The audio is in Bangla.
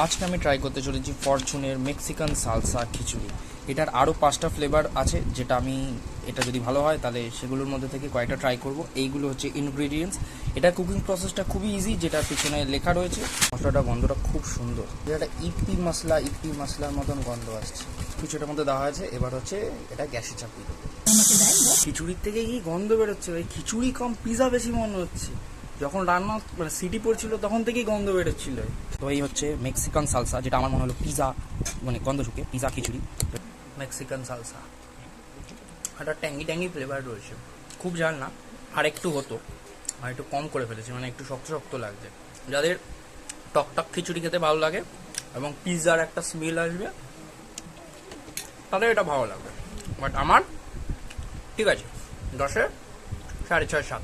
আজকে আমি ট্রাই করতে চলেছি ফরচুনের মেক্সিকান সালসা খিচুড়ি। এটার আরও 5টা ফ্লেভার আছে, যেটা আমি এটা যদি ভালো হয় তাহলে সেগুলোর মধ্যে থেকে কয়েকটা ট্রাই করব। এইগুলো হচ্ছে ইনগ্রিডিয়েন্টস। এটা কুকিং প্রসেসটা খুবই ইজি, যেটার পিছনে লেখা রয়েছে। মশলাটা গন্ধটা খুব সুন্দর, যেটা ইপি মশলার মতন গন্ধ আসছে। কিছুটার মধ্যে দেওয়া আছে। এবার হচ্ছে এটা গ্যাসে চাপিয়ে দেবো। খিচুড়ির থেকে কি গন্ধ বেরোচ্ছে ভাই, খিচুড়ি কম পিজা বেশি মনে হচ্ছে। যখন রান্না মানে সিটি পড়ছিল তখন থেকেই গন্ধ বেরোচ্ছিল। তো এই হচ্ছে মেক্সিকান সালসা, যেটা আমার মনে হলো পিজা মানে গন্ধ শুকে পিজা খিচুড়ি। মেক্সিকান সালসা একটা ট্যাঙ্গি ফ্লেভার রয়েছে, খুব ঝাল না। আর একটু হতো, আর একটু কম করে ফেলেছি, মানে একটু শক্ত লাগছে। যাদের টক খিচুড়ি খেতে ভালো লাগে এবং পিজার একটা স্মেল আসবে তাদের এটা ভালো লাগবে। বাট আমার ঠিক আছে, 10-এ 6.5-7।